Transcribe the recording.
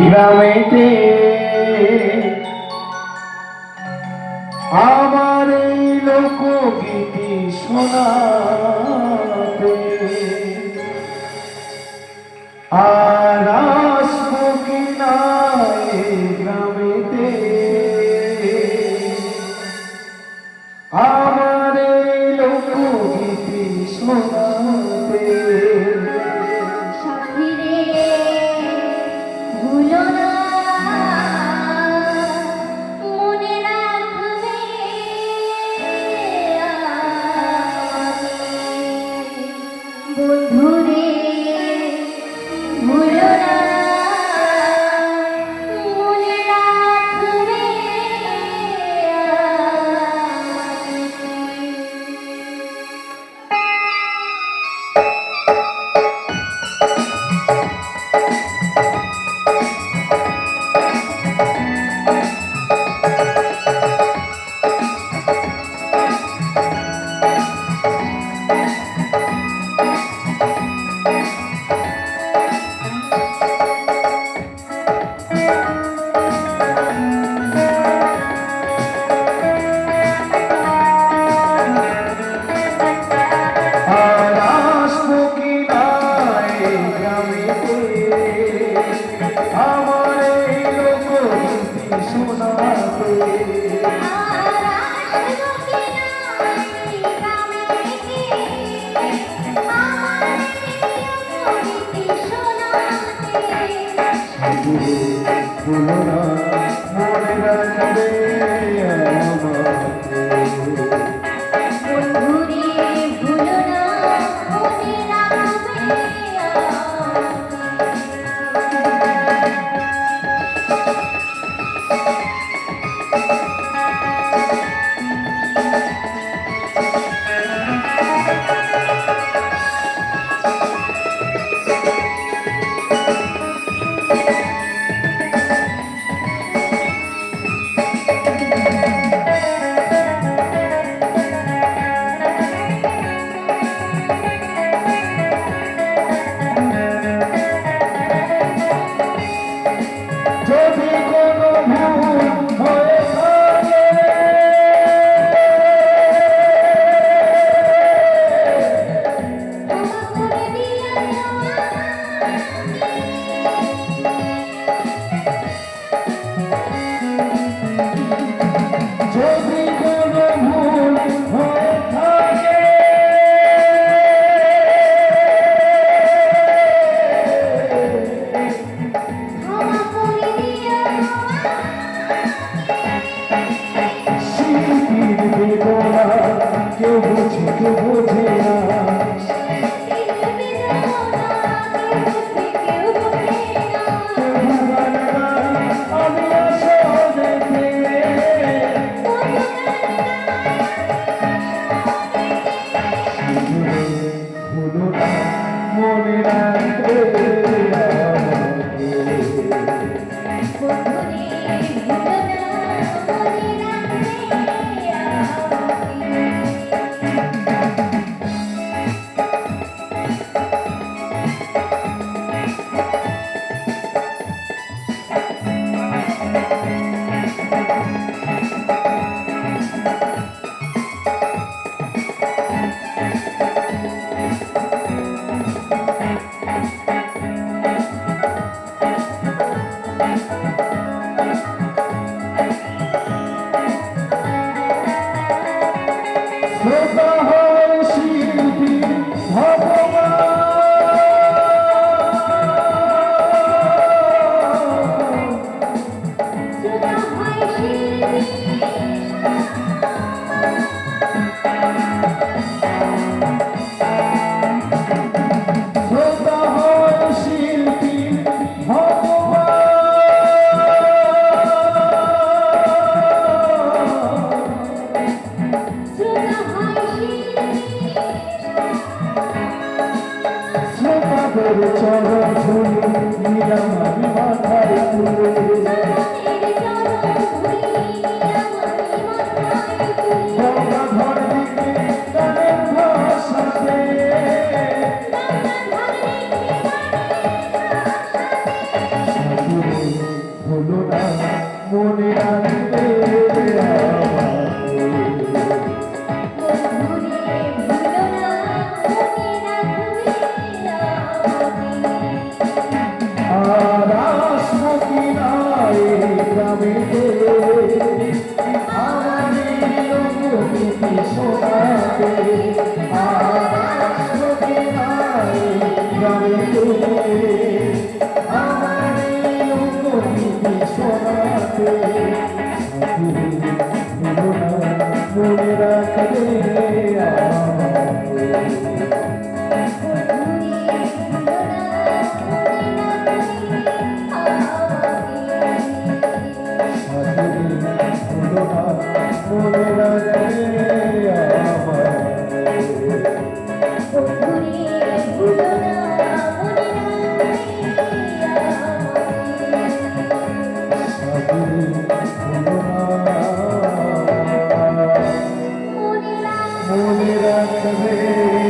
গ্রামেতে আমার এই লোকগীতি শোনাতে আর আসবো কিনা এই গ্রামেতে আমার এই লোকগীতি শোনাতে। বন্ধুরে ভুলো না মনে রাখবে ভুলো না মনে রাখবে বন্ধুরে ভুলো না মনে রাখবে মনে রাখবে চরণ ধুলি নিলাম আমি মাথায় তুলে গঙ্গাধর দিকে গানের ভাষাতে ভুলো না মনে রাখবে আমাকে। বন্ধুরে ভুলো না মনে রাখবে আমাকে। আর আসবো কিনা এই গ্রামেতে আমার এই লোকগীতি শোনাতে। আর আসবো কিনা এই গ্রামেতে আমার এই লোকগীতি শোনাতে। ভুলো না মনে রাখবে আমাকে। ভুলো না মনে রাখবে আমাকে। মনে রাখবে